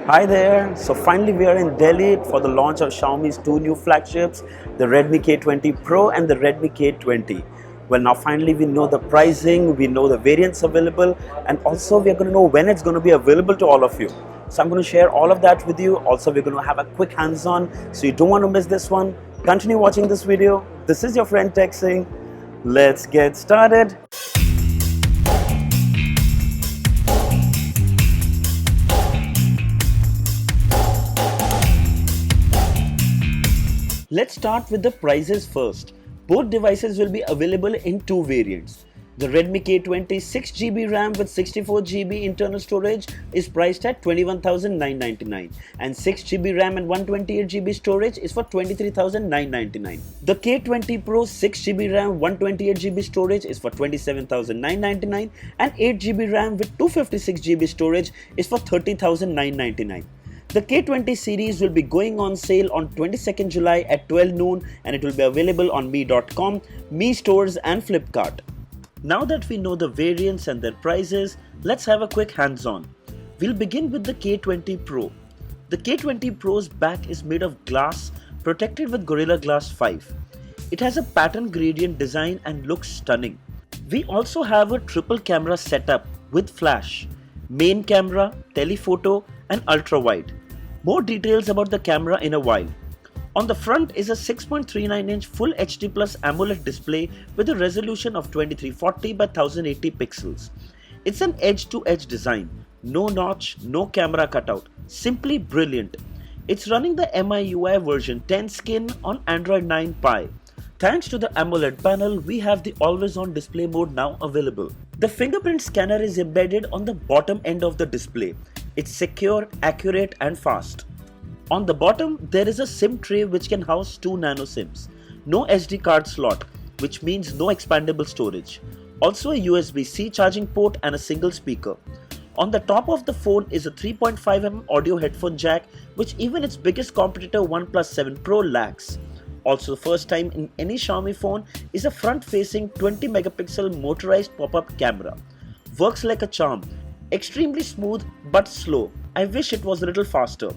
Hi there. So finally we are in Delhi for the launch of Xiaomi's two new flagships, the Redmi K20 Pro and the Redmi K20. Well, now finally we know the pricing, we know the variants available, and also we are going to know when it's going to be available to all of you. So I'm going to share all of that with you. Also, we're going to have a quick hands-on, so you don't want to miss this one. Continue watching this video. This is your friend Texing. Let's get started. Let's start with the prices first. Both devices will be available in two variants. The Redmi K20 6GB RAM with 64GB internal storage is priced at 21,999 and 6GB RAM and 128GB storage is for 23,999. The K20 Pro 6GB RAM 128GB storage is for 27,999 and 8GB RAM with 256GB storage is for 30,999. The K20 series will be going on sale on 22nd July at 12 noon and it will be available on Mi.com, Mi Stores and Flipkart. Now that we know the variants and their prices, let's have a quick hands-on. We'll begin with the K20 Pro. The K20 Pro's back is made of glass protected with Gorilla Glass 5. It has a pattern gradient design and looks stunning. We also have a triple camera setup with flash, main camera, telephoto and ultra-wide. More details about the camera in a while. On the front is a 6.39-inch Full HD Plus AMOLED display with a resolution of 2340 by 1080 pixels. It's an edge-to-edge design. No notch, no camera cutout. Simply brilliant. It's running the MIUI version 10 skin on Android 9 Pie. Thanks to the AMOLED panel, we have the always-on display mode now available. The fingerprint scanner is embedded on the bottom end of the display. It's secure, accurate and fast. On the bottom, there is a SIM tray which can house 2 nano SIMs. No SD card slot, which means no expandable storage. Also a USB-C charging port and a single speaker. On the top of the phone is a 3.5mm audio headphone jack, which even its biggest competitor OnePlus 7 Pro lacks. Also, the first time in any Xiaomi phone is a front-facing 20 megapixel motorized pop-up camera. Works like a charm. Extremely smooth but slow. I wish it was a little faster.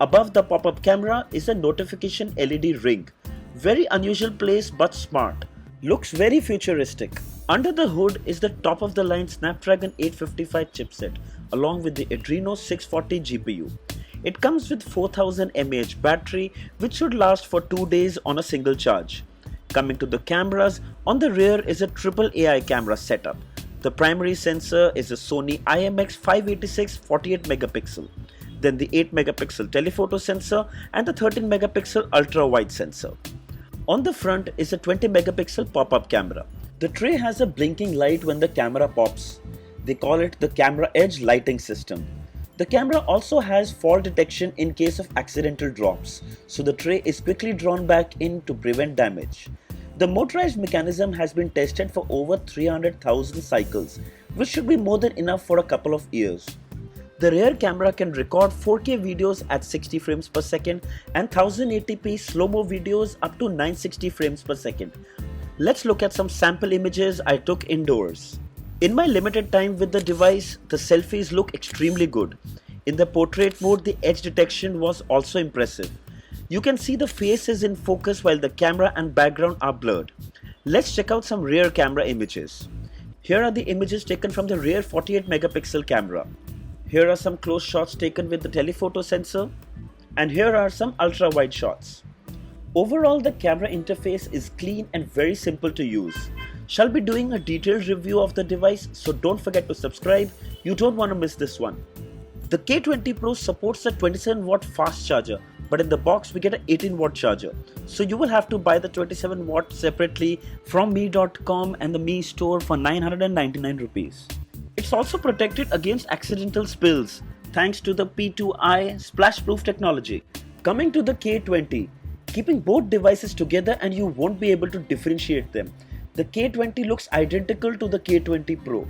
Above the pop-up camera is a notification LED ring. Very unusual place but smart. Looks very futuristic. Under the hood is the top-of-the-line Snapdragon 855 chipset along with the Adreno 640 GPU. It comes with 4000 mAh battery which should last for 2 days on a single charge. Coming to the cameras, on the rear is a triple AI camera setup. The primary sensor is a Sony IMX586 48 megapixel. Then the 8 megapixel telephoto sensor and the 13 megapixel ultra wide sensor. On the front is a 20 megapixel pop-up camera. The tray has a blinking light when the camera pops. They call it the Camera Edge lighting system. The camera also has fall detection in case of accidental drops, so the tray is quickly drawn back in to prevent damage. The motorized mechanism has been tested for over 300,000 cycles, which should be more than enough for a couple of years. The rear camera can record 4K videos at 60 frames per second and 1080p slow-mo videos up to 960 frames per second. Let's look at some sample images I took indoors. In my limited time with the device, the selfies look extremely good. In the portrait mode, the edge detection was also impressive. You can see the face is in focus while the camera and background are blurred. Let's check out some rear camera images. Here are the images taken from the rear 48 megapixel camera. Here are some close shots taken with the telephoto sensor. And here are some ultra wide shots. Overall, the camera interface is clean and very simple to use. Shall be doing a detailed review of the device, so don't forget to subscribe. You don't want to miss this one. The K20 Pro supports a 27 watt fast charger, but in the box we get an 18 watt charger. So you will have to buy the 27 watt separately from Mi.com and the Mi store for 999 rupees. It's also protected against accidental spills thanks to the P2i splash proof technology. Coming to the K20, keeping both devices together and you won't be able to differentiate them. The K20 looks identical to the K20 Pro.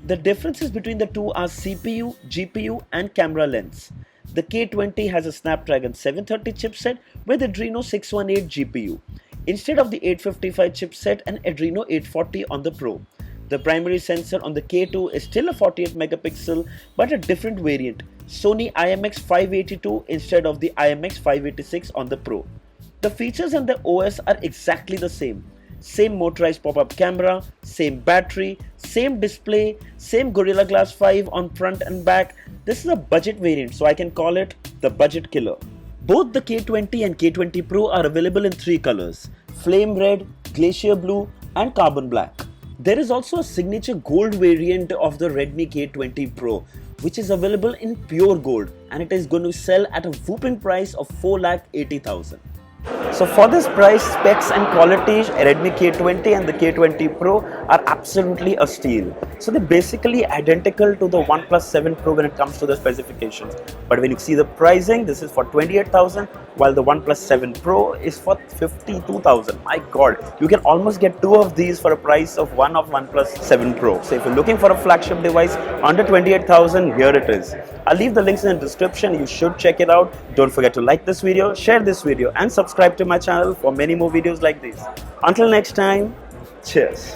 The differences between the two are CPU, GPU and camera lens. The K20 has a Snapdragon 730 chipset with Adreno 618 GPU instead of the 855 chipset and Adreno 840 on the Pro. The primary sensor on the K2 is still a 48 megapixel but a different variant, Sony IMX582 instead of the IMX586 on the Pro. The features and the OS are exactly the same. Same motorized pop-up camera, same battery, same display, same Gorilla Glass 5 on front and back. This is a budget variant, so I can call it the budget killer. Both the K20 and K20 Pro are available in 3 colors: Flame Red, Glacier Blue and Carbon Black. There is also a signature gold variant of the Redmi K20 Pro, which is available in pure gold, and it is going to sell at a whooping price of 4,80,000. So for this price, specs and quality, Redmi K20 and the K20 Pro are absolutely a steal. So they're basically identical to the OnePlus 7 Pro when it comes to the specifications. But when you see the pricing, this is for 28,000, while the OnePlus 7 Pro is for 52,000. My God, you can almost get 2 of these for a price of one of OnePlus 7 Pro. So if you're looking for a flagship device under 28,000, here it is. I'll leave the links in the description. You should check it out. Don't forget to like this video, share this video and subscribe to my channel for many more videos like this. Until next time, cheers.